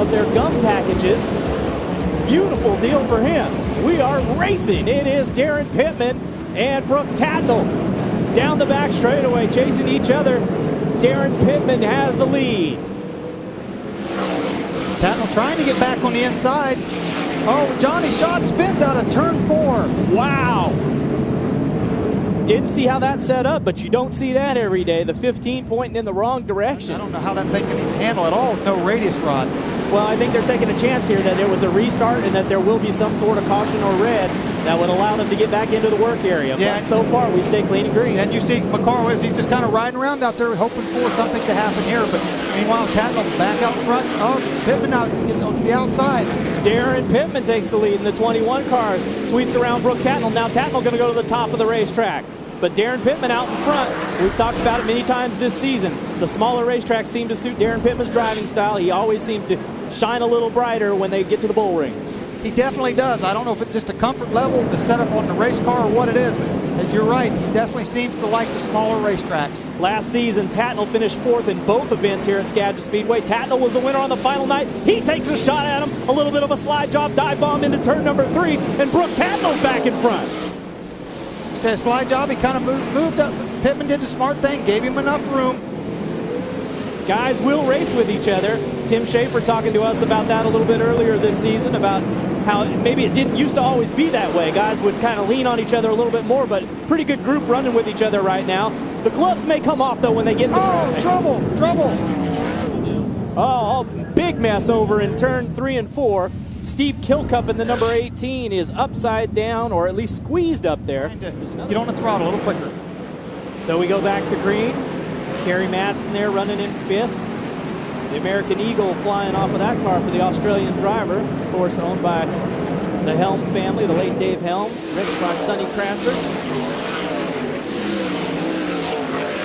of their gum packages. Beautiful deal for him. We are racing. It is Darren Pittman and Brooke Tatnell down the back straightaway, chasing each other. Darren Pittman has the lead. Tatnell trying to get back on the inside. Oh, Johnny Schott spins out of turn 4. Wow. Didn't see how that set up, but you don't see that every day. The 15 pointing in the wrong direction. I don't know how that thing can even handle at all with no radius rod. Well, I think they're taking a chance here that it was a restart and that there will be some sort of caution or red that would allow them to get back into the work area. Yeah. But so far, we stay clean and green. And you see McCarl, he's just kind of riding around out there hoping for something to happen here. But meanwhile, Tatnell back out front. Oh, Pittman out on the outside. Darren Pittman takes the lead in the 21 car, sweeps around Brooke Tatnell. Now Tatnell going to go to the top of the racetrack. But Darren Pittman out in front. We've talked about it many times this season. The smaller racetracks seem to suit Darren Pittman's driving style. He always seems to shine a little brighter when they get to the bull rings. He definitely does. I don't know if it's just a comfort level, the setup on the race car, or what it is, but you're right. He definitely seems to like the smaller racetracks. Last season, Tatnell finished 4th in both events here at Skagit Speedway. Tatnell was the winner on the final night. He takes a shot at him. A little bit of a slide job, dive bomb into turn number 3, and Brooke Tatnell's back in front. Said slide job, he kind of moved up. Pittman did the smart thing, gave him enough room. Guys will race with each other. Tim Schaefer talking to us about that a little bit earlier this season, about how maybe it didn't used to always be that way. Guys would kind of lean on each other a little bit more, but pretty good group running with each other right now. The gloves may come off, though, when they get in the traffic. Trouble. Oh, big mess over in turn 3 and 4. Steve Kilcup in the number 18 is upside down, or at least squeezed up there. Get on the throttle a little quicker. So we go back to green. Kerry Madsen there running in 5th. The American Eagle flying off of that car for the Australian driver, of course owned by the Helm family, the late Dave Helm, raced by Sonny Kratzer.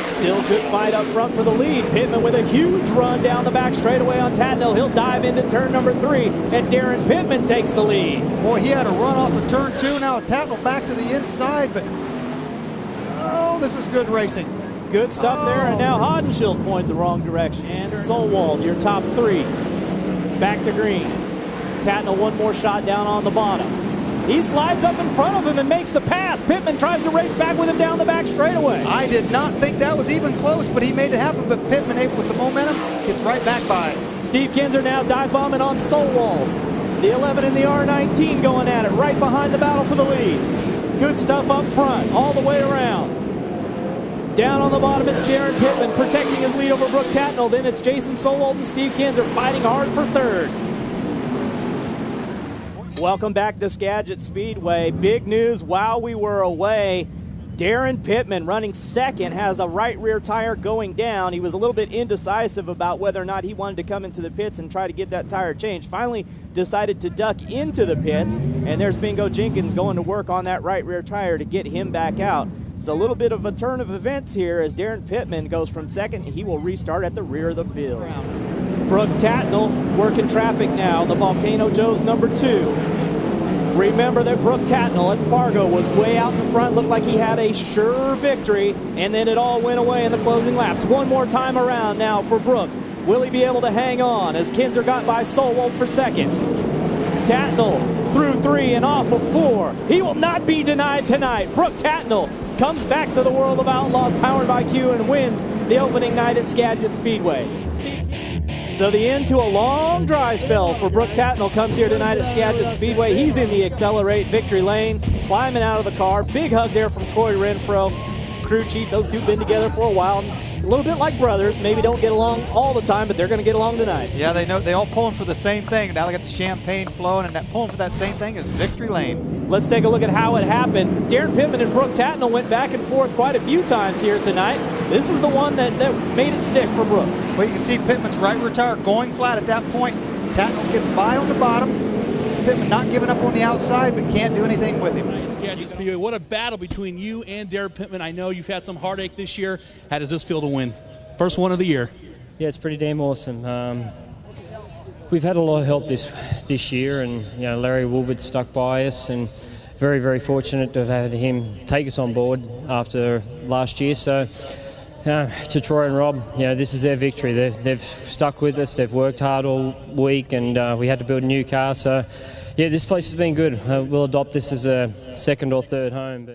Still good fight up front for the lead. Pittman with a huge run down the back straightaway on Tatnell. He'll dive into turn number 3, and Darren Pittman takes the lead. Boy, he had a run off of turn 2. Now Tatnell back to the inside, but oh, this is good racing. Good stuff there, and now Hodenschild pointed the wrong direction. And Solwald, your top 3. Back to green. Tatnell one more shot down on the bottom. He slides up in front of him and makes the pass. Pittman tries to race back with him down the back straightaway. I did not think that was even close, but he made it happen. But Pittman, able with the momentum, gets right back by. Steve Kinzer now dive bombing on Solwald. The 11 and the R19 going at it, right behind the battle for the lead. Good stuff up front, all the way around. Down on the bottom, it's Darren Pittman protecting his lead over Brooke Tatnell. Then it's Jason Solwald and Steve Kinzer fighting hard for 3rd. Welcome back to Skagit Speedway. Big news while we were away. Darren Pittman running 2nd has a right rear tire going down. He was a little bit indecisive about whether or not he wanted to come into the pits and try to get that tire changed. Finally decided to duck into the pits, and there's Bingo Jenkins going to work on that right rear tire to get him back out. It's a little bit of a turn of events here as Darren Pittman goes from 2nd. He will restart at the rear of the field. Brooke Tatnell working traffic now. The Volcano Joe's number 2. Remember that Brooke Tatnell at Fargo was way out in front, looked like he had a sure victory, and then it all went away in the closing laps. One more time around now for Brooke. Will he be able to hang on as Kinzer got by Solwald for 2nd? Tatnell through 3 and off of 4. He will not be denied tonight. Brooke Tatnell comes back to the world of Outlaws, powered by Q, and wins the opening night at Skagit Speedway. So the end to a long dry spell for Brooke Tatnell comes here tonight at Skagit Speedway. He's in the Accelerate victory lane, climbing out of the car. Big hug there from Troy Renfro, crew chief. Those two been together for a while. A little bit like brothers. Maybe don't get along all the time, but they're going to get along tonight. Yeah, they know they all pulling for the same thing. Now they got the champagne flowing, and that pulling for that same thing is victory lane. Let's take a look at how it happened. Darren Pittman and Brooke Tatnell went back and forth quite a few times here tonight. This is the one that made it stick for Brooke. Well, you can see Pittman's right rear tire going flat at that point. Tatnell gets by on the bottom. Pittman not giving up on the outside, but can't do anything with him. Skagit Speedway, what a battle between you and Darren Pittman. I know you've had some heartache this year. How does this feel to win? First one of the year. Yeah, it's pretty damn awesome. We've had a lot of help this year, and Larry Woolbert stuck by us, and very, very fortunate to have had him take us on board after last year. So to Troy and Rob, this is their victory. They've stuck with us. They've worked hard all week, and we had to build a new car. So, yeah, this place has been good. We'll adopt this as a second or third home. But